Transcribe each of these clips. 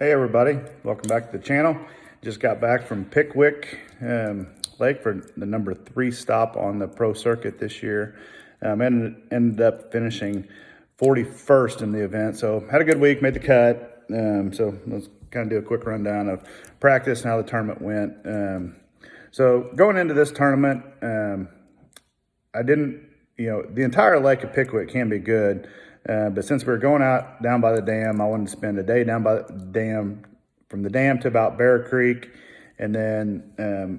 Hey everybody, welcome back to the channel. Just got back from Pickwick Lake for the number 3 stop on the Pro Circuit this year. Ended up finishing 41st in the event, so had a good week, made the cut. So let's kind of do a quick rundown of practice and how the tournament went. So going into this tournament, I didn't, the entire lake of Pickwick can be good. But since we were going out down by the dam, I wanted to spend a day down by the dam, from the dam to about Bear Creek, and then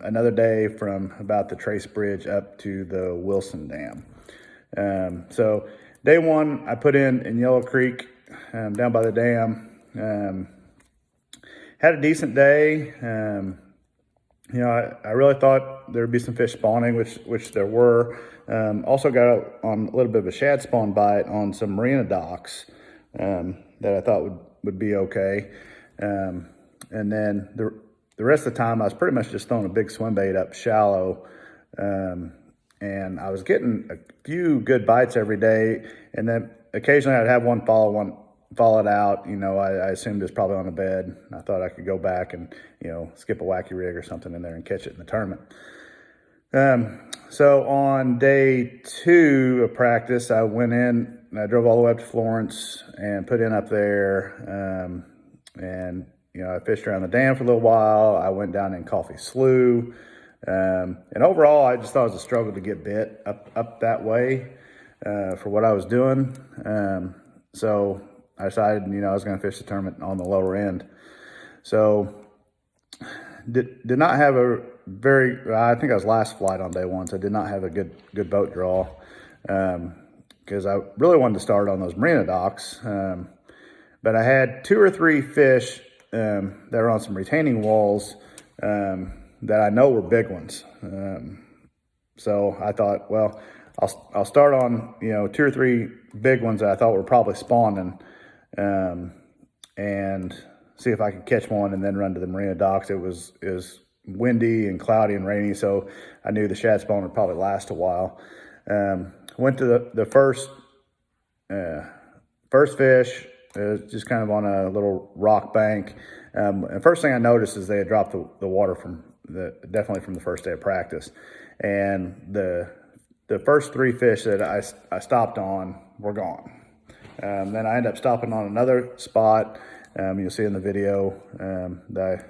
another day from about the Trace Bridge up to the Wilson Dam. So day one, I put in Yellow Creek down by the dam. Had a decent day. I really thought there would be some fish spawning, which there were. Also got on a little bit of a shad spawn bite on some marina docks that I thought would be okay. And then the rest of the time, I was pretty much just throwing a big swim bait up shallow. And I was getting a few good bites every day. And then occasionally I'd have one fall it out. I assumed it was probably on the bed. I thought I could go back and, skip a wacky rig or something in there and catch it in the tournament. So on day 2 of practice, I went in and I drove all the way up to Florence and put in up there. I fished around the dam for a little while. I went down in Coffee Slough. And overall, I just thought it was a struggle to get bit up that way for what I was doing. So I decided, I was going to fish the tournament on the lower end. So did not have a I think I was last flight on day 1, so I did not have a good boat draw because I really wanted to start on those marina docks. But I had 2 or 3 fish that were on some retaining walls that I know were big ones. So I thought, well, I'll start on 2 or 3 big ones that I thought were probably spawning, and see if I could catch one and then run to the marina docks. It was windy and cloudy and rainy, so I knew the shad spawn would probably last a while. Went to the first fish. It was just kind of on a little rock bank. And first thing I noticed is they had dropped the water definitely from the first day of practice. And the first 3 fish that I stopped on were gone. Then I ended up stopping on another spot. You'll see in the video that I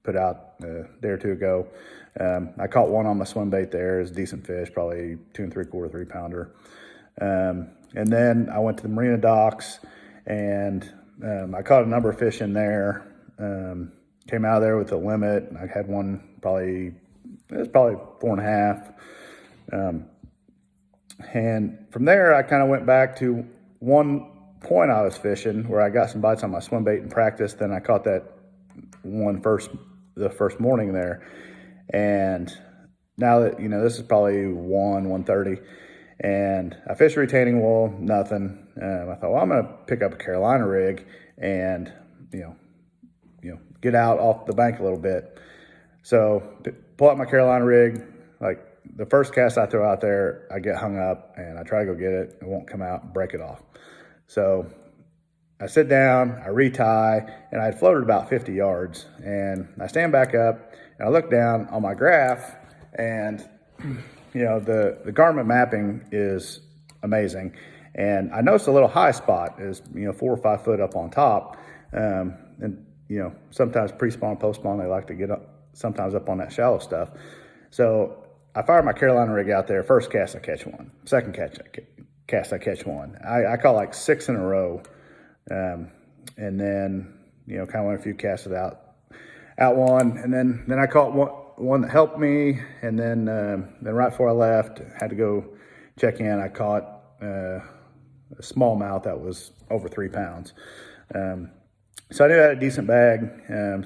put out a day or 2 ago. I caught one on my swim bait there. It was a decent fish, probably 2 3/4, 3 pounder. And then I went to the marina docks and I caught a number of fish in there. Came out of there with a limit. I had one it was probably 4.5. And from there, I kind of went back to one point I was fishing where I got some bites on my swim bait in practice. Then I caught that one the first morning there. And now that, this is probably 1:30, and I fished a retaining wall, nothing. I thought, well, I'm going to pick up a Carolina rig and, get out off the bank a little bit. So pull out my Carolina rig. Like the first cast I throw out there, I get hung up and I try to go get it. It won't come out, break it off. So I sit down, I retie, and I had floated about 50 yards. And I stand back up and I look down on my graph, and the Garmin mapping is amazing. And I noticed a little high spot is 4 or 5 foot up on top. And sometimes pre-spawn, post-spawn, they like to get up sometimes up on that shallow stuff. So I fire my Carolina rig out there. First cast, I catch one. Second cast, I catch one. I caught like 6 in a row. And then, kind of went a few casts without one. And then I caught one that helped me. And then right before I left, had to go check in. I caught a smallmouth that was over 3 pounds. So I knew I had a decent bag.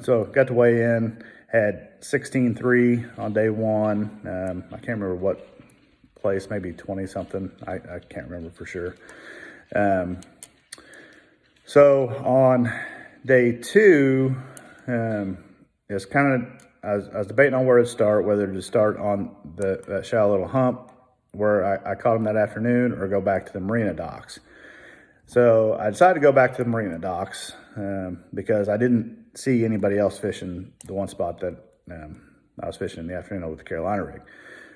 So got to weigh in, had 16.3 on day 1. I can't remember what place, maybe 20 something. I can't remember for sure. So on day 2, it's kind of, I was debating on where to start, whether to start on that shallow little hump where I caught them that afternoon or go back to the marina docks. So I decided to go back to the marina docks because I didn't see anybody else fishing the one spot that I was fishing in the afternoon with the Carolina rig.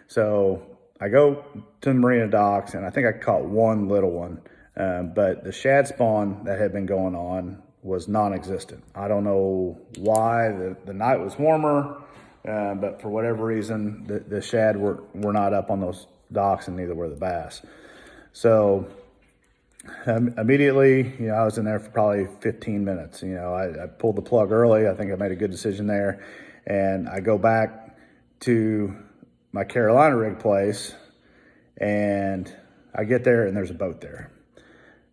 So I go to the marina docks, and I think I caught one little one, but the shad spawn that had been going on was non-existent. I don't know why. The night was warmer, but for whatever reason, the shad were not up on those docks, and neither were the bass. So immediately, I was in there for probably 15 minutes. I pulled the plug early. I think I made a good decision there. And I go back to my Carolina rig place, and I get there, and there's a boat there.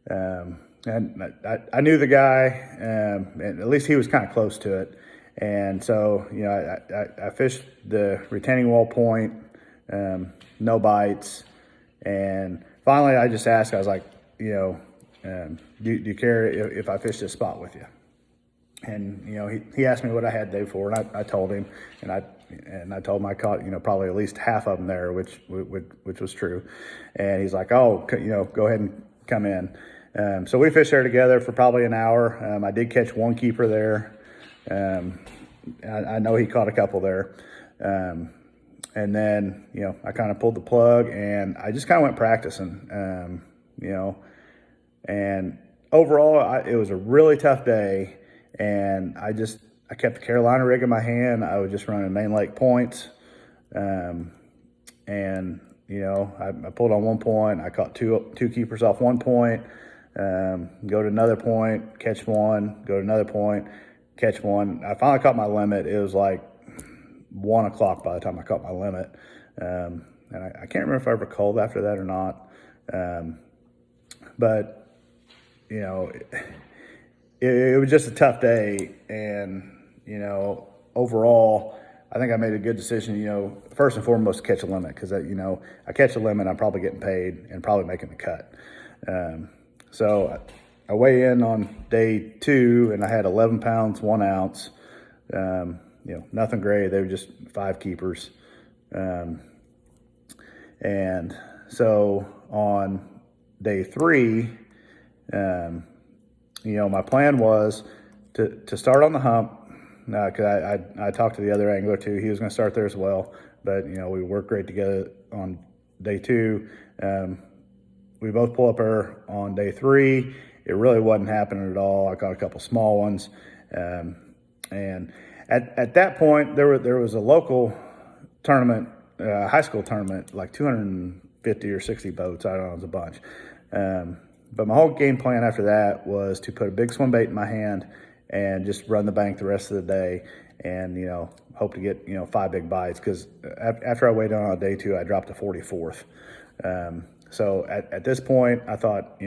And I knew the guy, and at least he was kind of close to it. And so, I fished the retaining wall point, no bites. And finally, I just asked, I was like, do you care if I fish this spot with you? And, he asked me what I had the day before, and I told him, and I told him I caught, probably at least half of them there, which was true. And he's like, oh, go ahead and come in. So we fished there together for probably an hour. I did catch one keeper there. I know he caught a couple there. And then, I kind of pulled the plug, and I just kind of went practicing, and overall it was a really tough day. And I kept the Carolina rig in my hand. I was just running main lake points. And, I pulled on one point. I caught two keepers off one point, go to another point, catch one, go to another point, catch one. I finally caught my limit. It was like 1 o'clock by the time I caught my limit. And I can't remember if I ever called after that or not. But, it was just a tough day. And, overall, I think I made a good decision, first and foremost, to catch a limit, because, I catch a limit, I'm probably getting paid and probably making the cut. So I weigh in on day 2, and I had 11 pounds, 1 ounce, nothing great. They were just 5 keepers. And so on day 3, my plan was to start on the hump, because I talked to the other angler too. He was going to start there as well, but we worked great together on day 2. We both pull up there on day 3. It really wasn't happening at all. I caught a couple small ones, and at that point there was a local tournament, high school tournament, like 250 or 60 boats. I don't know, it was a bunch. But my whole game plan after that was to put a big swim bait in my hand and just run the bank the rest of the day, and hope to get 5 big bites, because after I weighed on day 2, I dropped to 44th. So at this point, I thought,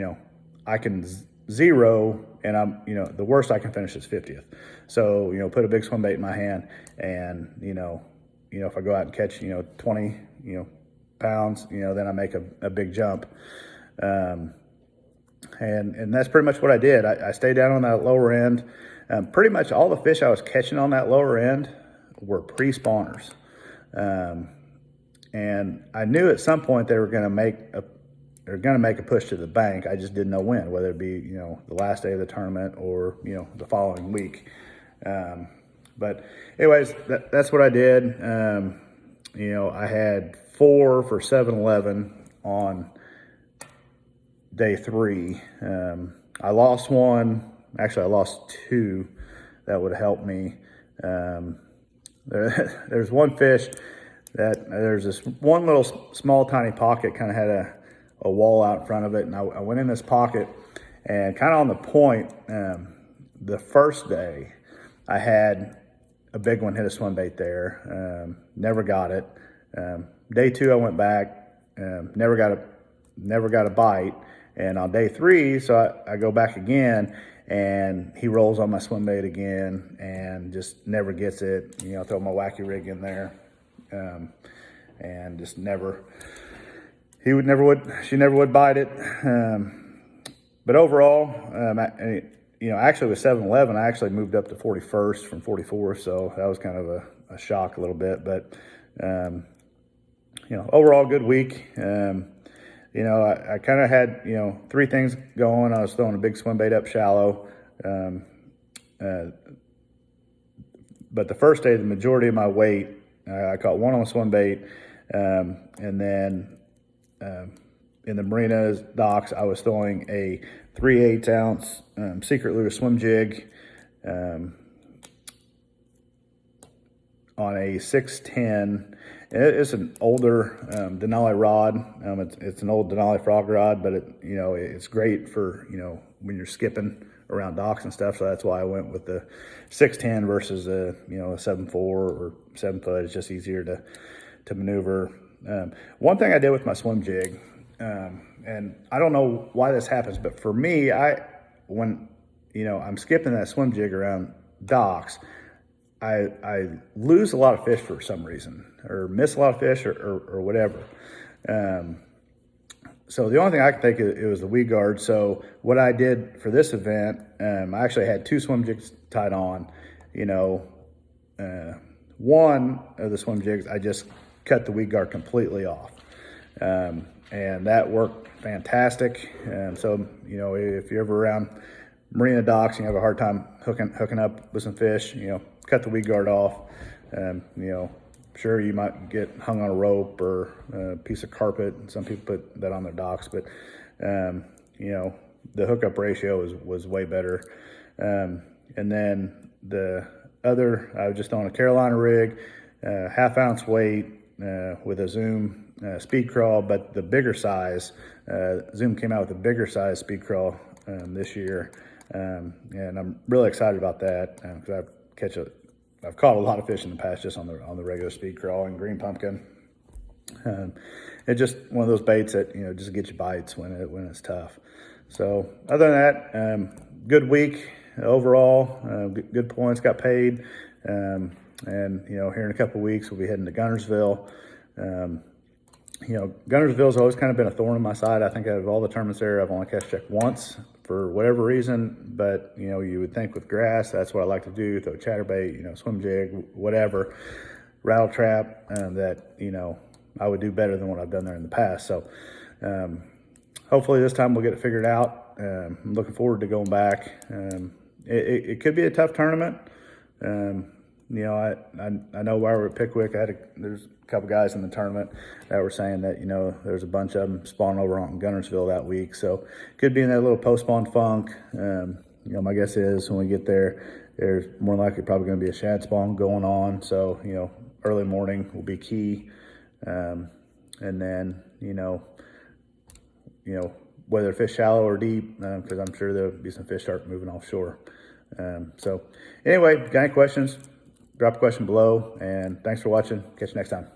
I can zero, and I'm, the worst I can finish is 50th. So, put a big swim bait in my hand, and, if I go out and catch, 20, pounds, then I make a big jump. And that's pretty much what I did. I stayed down on that lower end. Pretty much all the fish I was catching on that lower end were pre-spawners. And I knew at some point they were going to make a push to the bank. I just didn't know when, whether it be, the last day of the tournament or, the following week. But anyways, that's what I did. I had 4 for 7-11 on day 3. I lost one. Actually, I lost 2 that would help me. There's one fish that there's this one little small tiny pocket, kind of had a wall out in front of it, and I went in this pocket, and kind of on the point, the first day I had a big one hit a swim bait there, never got it. Day 2 I went back, never got a bite, and on day 3, so I go back again, and he rolls on my swim bait again and just never gets it. Throw my wacky rig in there, and just never. She never would bite it. But overall, actually with 7-11, I actually moved up to 41st from 44th, so that was kind of a shock a little bit. But overall, good week. I kind of had, three things going. I was throwing a big swim bait up shallow. But the first day, the majority of my weight, I caught one on a swim bait. And then in the marina docks, I was throwing a 3/8 ounce secret lure swim jig on a 610. It's an older Denali rod. It's an old Denali frog rod, but it's great for when you're skipping around docks and stuff. So that's why I went with the 610 versus a 7.4 or 7 foot. It's just easier to maneuver. One thing I did with my swim jig, and I don't know why this happens, but for me, when I'm skipping that swim jig around docks, I lose a lot of fish for some reason, or miss a lot of fish, or whatever. So the only thing I could think of, it was the weed guard. So what I did for this event, I actually had two swim jigs tied on. One of the swim jigs, I just cut the weed guard completely off. And that worked fantastic. So, if you're ever around marina docks and you have a hard time hooking up with some fish, cut the weed guard off. Sure, you might get hung on a rope or a piece of carpet. Some people put that on their docks, but the hookup ratio was way better. And then the other, I was just on a Carolina rig, 1/2 ounce weight with a Zoom speed crawl, but the bigger size. Zoom came out with a bigger size speed crawl this year, and I'm really excited about that because I've caught a lot of fish in the past just on the regular speed crawl and green pumpkin. It's just one of those baits that just get you bites when it's tough. So other than that, good week overall. Good points, got paid, and here in a couple of weeks we'll be heading to Guntersville. Guntersville's always kind of been a thorn in my side. I think out of all the tournaments there, I've only cast check once for whatever reason, but you would think with grass, that's what I like to do, throw chatterbait, swim jig, whatever, rattle trap, that I would do better than what I've done there in the past. So hopefully this time we'll get it figured out. I'm looking forward to going back. It could be a tough tournament. I know while we're at Pickwick, there's a couple guys in the tournament that were saying that, there's a bunch of them spawning over on Guntersville that week. So could be in that little post-spawn funk. My guess is when we get there, there's more likely probably going to be a shad spawn going on. So, early morning will be key. And then, whether fish shallow or deep, because I'm sure there'll be some fish start moving offshore. So anyway, got any questions? Drop a question below, and thanks for watching. Catch you next time.